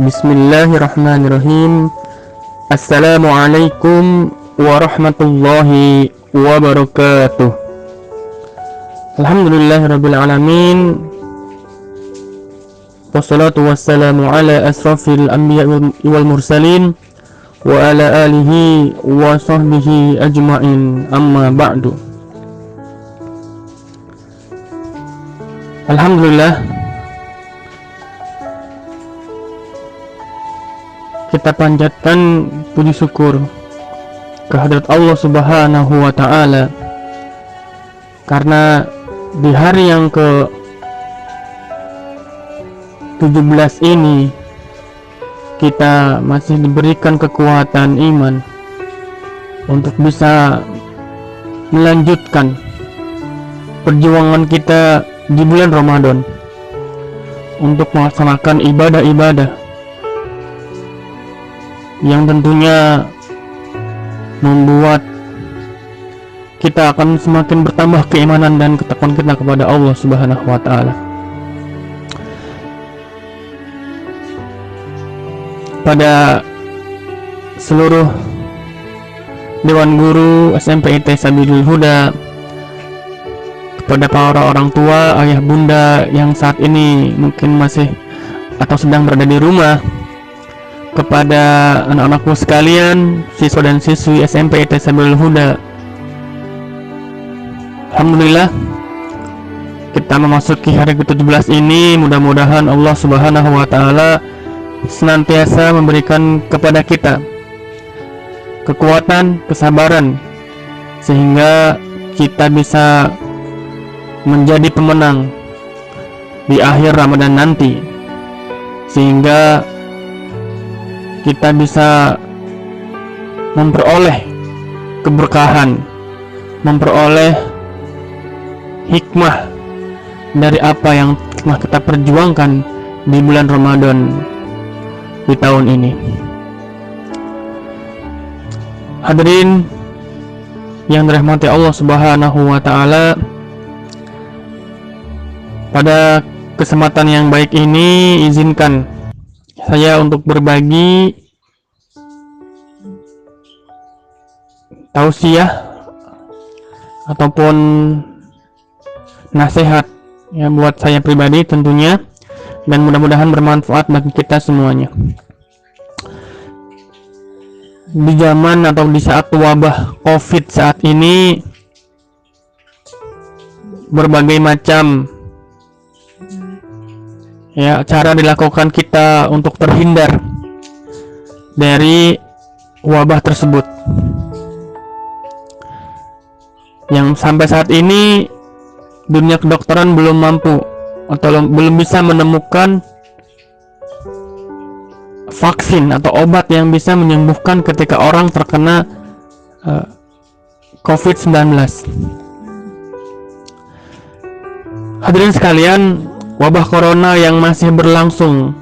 Bismillahirrahmanirrahim. Assalamualaikum warahmatullahi wabarakatuh. Alhamdulillahirabbil alamin. Wassalatu wassalamu ala asrafil anbiya wal mursalin wa ala alihi wa sahbihi ajma'in. Amma ba'du. Alhamdulillah, kita panjatkan puji syukur kehadirat Allah Subhanahu wa Ta'ala, karena di hari yang ke-17 ini kita masih diberikan kekuatan iman untuk bisa melanjutkan perjuangan kita di bulan Ramadan untuk melaksanakan ibadah-ibadah yang tentunya membuat kita akan semakin bertambah keimanan dan ketakwaan kita kepada Allah Subhanahu wa Ta'ala. Pada seluruh Dewan Guru SMP IT Sabilul Huda, kepada para orang tua, ayah bunda yang saat ini mungkin masih atau sedang berada di rumah, kepada anak-anakku sekalian, siswa dan siswi SMP IT Sabilul Huda, alhamdulillah kita memasuki hari ke-17 ini. Mudah-mudahan Allah Subhanahu wa Ta'ala senantiasa memberikan kepada kita kekuatan, kesabaran, sehingga kita bisa menjadi pemenang di akhir Ramadan nanti, sehingga kita bisa memperoleh keberkahan, memperoleh hikmah dari apa yang telah kita perjuangkan di bulan Ramadan di tahun ini. Hadirin yang dirahmati Allah Subhanahu wa Ta'ala, pada kesempatan yang baik ini izinkan saya untuk berbagi tausiah ataupun nasihat ya buat saya pribadi tentunya, dan mudah-mudahan bermanfaat bagi kita semuanya. Di zaman atau di saat wabah COVID saat ini, berbagai macam ya cara dilakukan kita untuk terhindar dari wabah tersebut, yang sampai saat ini dunia kedokteran belum mampu atau belum bisa menemukan vaksin atau obat yang bisa menyembuhkan ketika orang terkena COVID-19. Hadirin sekalian, wabah corona yang masih berlangsung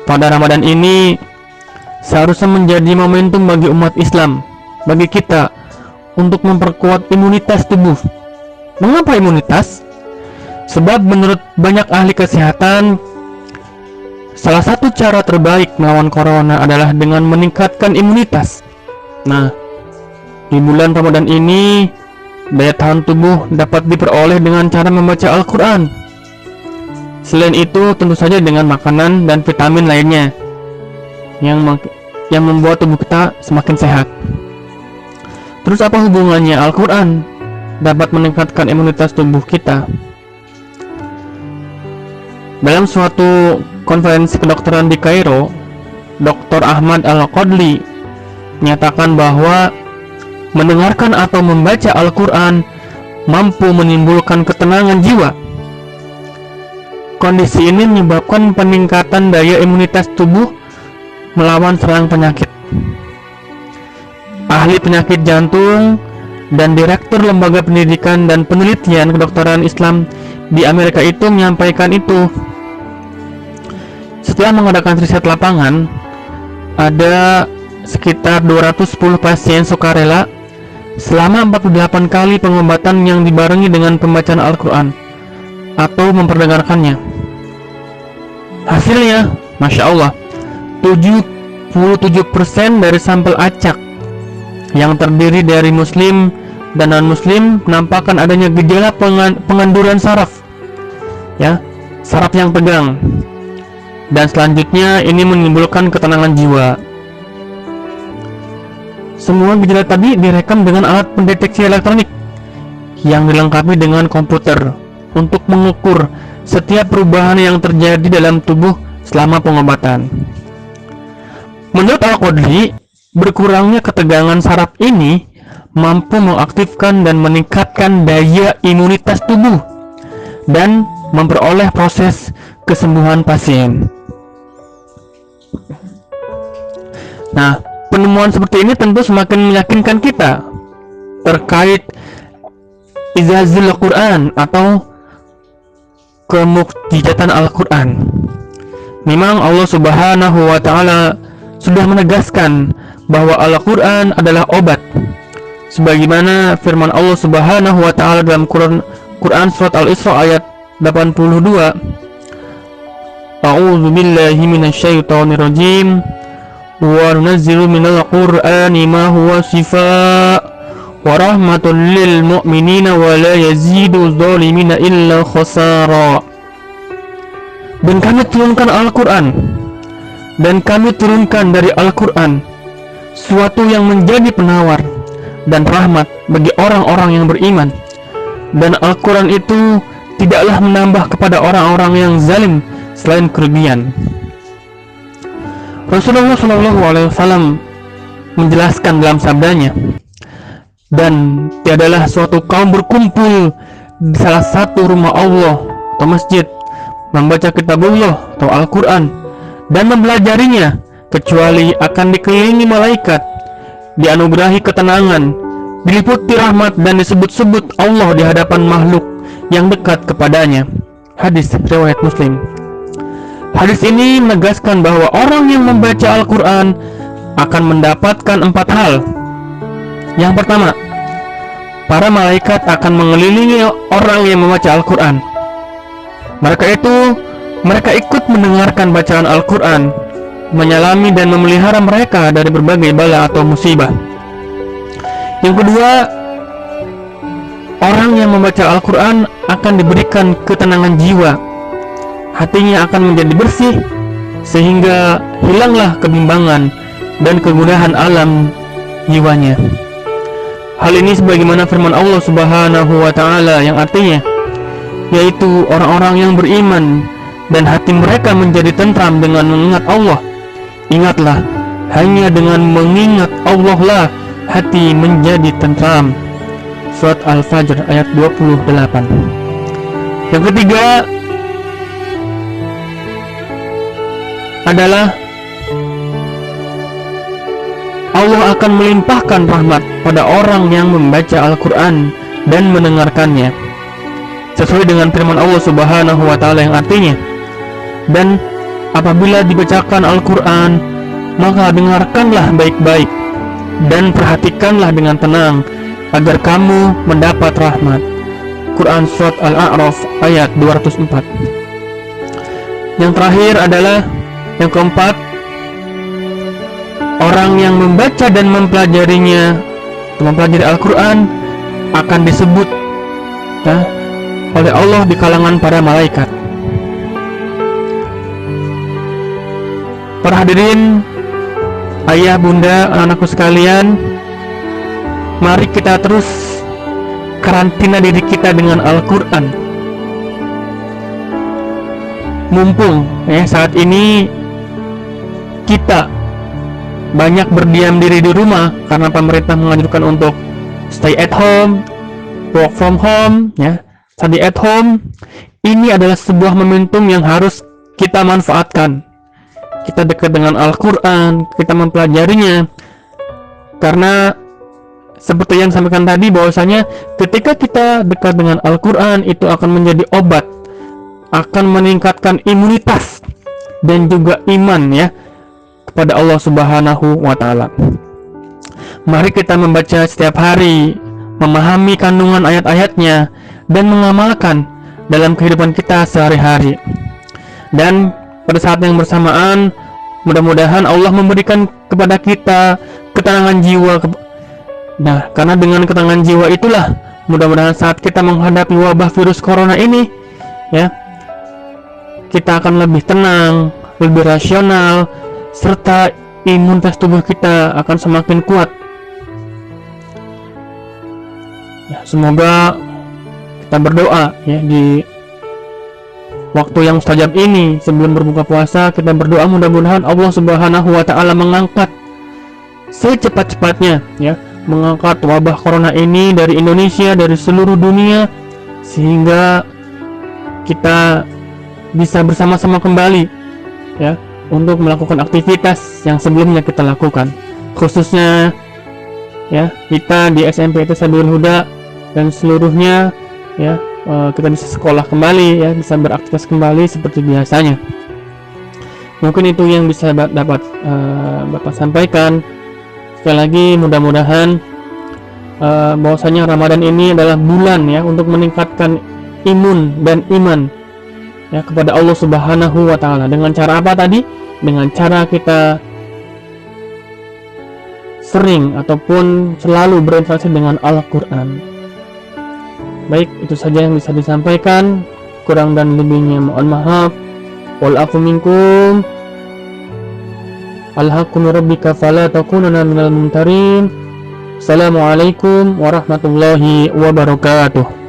pada Ramadan ini seharusnya menjadi momentum bagi umat Islam, bagi kita untuk memperkuat imunitas tubuh. Mengapa imunitas? Sebab menurut banyak ahli kesehatan, salah satu cara terbaik melawan corona adalah dengan meningkatkan imunitas. Nah, di bulan Ramadan ini daya tahan tubuh dapat diperoleh dengan cara membaca Al-Quran. Selain itu, tentu saja dengan makanan dan vitamin lainnya yang membuat tubuh kita semakin sehat. Terus apa hubungannya Al-Quran dapat meningkatkan imunitas tubuh kita? Dalam suatu konferensi kedokteran di Kairo, Dr. Ahmad Al-Qadli menyatakan bahwa mendengarkan atau membaca Al-Quran mampu menimbulkan ketenangan jiwa. Kondisi ini menyebabkan peningkatan daya imunitas tubuh melawan serang penyakit. Ahli penyakit jantung dan Direktur Lembaga Pendidikan dan Penelitian Kedokteran Islam di Amerika itu menyampaikan itu. Setelah mengadakan riset lapangan, ada sekitar 210 pasien sukarela selama 48 kali pengobatan yang dibarengi dengan pembacaan Al-Quran atau memperdengarkannya. Hasilnya, Masya Allah, 77% dari sampel acak yang terdiri dari muslim dan non-muslim menampakkan adanya gejala pengenduran saraf, ya, saraf yang tegang, dan selanjutnya ini menimbulkan ketenangan jiwa. Semua gejala tadi direkam dengan alat pendeteksi elektronik yang dilengkapi dengan komputer untuk mengukur setiap perubahan yang terjadi dalam tubuh selama pengobatan. Menurut Al-Qadri, berkurangnya ketegangan saraf ini mampu mengaktifkan dan meningkatkan daya imunitas tubuh dan memperoleh proses kesembuhan pasien. Nah, penemuan seperti ini tentu semakin meyakinkan kita terkait izazul Quran atau kemukjizatan Al-Quran. Memang Allah Subhanahu wa Ta'ala sudah menegaskan bahwa Al-Quran adalah obat, sebagaimana firman Allah Subhanahu wa Ta'ala dalam Quran surat Al-Isra ayat 82. A'udzu billahi minasyaitonir rajim. Wa nunazzilu minal Qur'ani ma huwa shifaa wa rahmatul lil mu'minina wa la yazidu zalimina illa khasara. Dan kami turunkan Al-Quran, dan kami turunkan dari Al-Quran suatu yang menjadi penawar dan rahmat bagi orang-orang yang beriman, dan Al-Quran itu tidaklah menambah kepada orang-orang yang zalim selain kerugian. Rasulullah SAW menjelaskan dalam sabdanya, dan tiadalah suatu kaum berkumpul di salah satu rumah Allah atau masjid membaca kitabullah atau Al-Quran dan mempelajarinya kecuali akan dikelilingi malaikat, dianugerahi ketenangan, diliputi rahmat, dan disebut-sebut Allah di hadapan makhluk yang dekat kepadanya. Hadis riwayat Muslim. Hadis ini menegaskan bahwa orang yang membaca Al-Quran akan mendapatkan 4 hal. Yang pertama, para malaikat akan mengelilingi orang yang membaca Al-Quran. Mereka ikut mendengarkan bacaan Al-Quran, menyalami dan memelihara mereka dari berbagai bala atau musibah. Yang kedua, orang yang membaca Al-Quran akan diberikan ketenangan jiwa. Hatinya akan menjadi bersih sehingga hilanglah kebimbangan dan kegundahan alam jiwanya. Hal ini sebagaimana firman Allah Subhanahu wa Ta'ala yang artinya, yaitu orang-orang yang beriman dan hati mereka menjadi tentram dengan mengingat Allah. Ingatlah, hanya dengan mengingat Allah lah hati menjadi tentram. Surat Al-Fajr ayat 28. Yang ketiga adalah Allah akan melimpahkan rahmat pada orang yang membaca Al-Quran dan mendengarkannya, sesuai dengan firman Allah Subhanahu wa Ta'ala yang artinya, dan apabila dibacakan Al-Quran, maka dengarkanlah baik-baik dan perhatikanlah dengan tenang agar kamu mendapat rahmat. Quran surat Al-A'raf ayat 204. Yang terakhir adalah yang keempat, orang yang membaca dan mempelajari Al-Quran akan disebut oleh Allah di kalangan para malaikat. Para hadirin, ayah, bunda, anak-anakku sekalian, mari kita terus karantina diri kita dengan Al-Quran. Mumpung saat ini kita banyak berdiam diri di rumah karena pemerintah menganjurkan untuk stay at home, work from home, study at home. Ini adalah sebuah momentum yang harus kita manfaatkan. Kita dekat dengan Al-Quran, kita mempelajarinya, karena seperti yang disampaikan tadi, bahwasanya ketika kita dekat dengan Al-Quran, itu akan menjadi obat, akan meningkatkan imunitas dan juga iman kepada Allah Subhanahu wa Ta'ala. Mari kita membaca setiap hari, memahami kandungan ayat-ayatnya, dan mengamalkan dalam kehidupan kita sehari-hari. Dan pada saat yang bersamaan, Mudah-mudahan Allah memberikan kepada kita ketenangan jiwa. Nah, karena dengan ketenangan jiwa itulah mudah-mudahan saat kita menghadapi wabah virus corona ini, ya, kita akan lebih tenang, lebih rasional, serta imunitas tubuh kita akan semakin kuat. Ya, semoga kita berdoa ya di waktu yang mustajab ini sebelum berbuka puasa, kita berdoa mudah-mudahan Allah Subhanahu wa taala mengangkat secepat-cepatnya ya, mengangkat wabah corona ini dari Indonesia, dari seluruh dunia, sehingga kita bisa bersama-sama kembali ya untuk melakukan aktivitas yang sebelumnya kita lakukan, khususnya ya kita di SMP Sabilul Huda dan seluruhnya ya, kita bisa sekolah kembali ya, bisa beraktivitas kembali seperti biasanya. Mungkin itu yang bisa dapat Bapak sampaikan. Sekali lagi mudah-mudahan bahwasanya Ramadan ini adalah bulan ya untuk meningkatkan imun dan iman ya kepada Allah Subhanahu wa taala. Dengan cara apa tadi? Dengan cara kita sering ataupun selalu berinteraksi dengan Al-Qur'an. Baik, itu saja yang bisa disampaikan. Kurang dan lebihnya mohon maaf. Wal afu minkum. Al-haqqu min rabbika fala takunanna minal mumtarin. Assalamualaikum warahmatullahi wabarakatuh.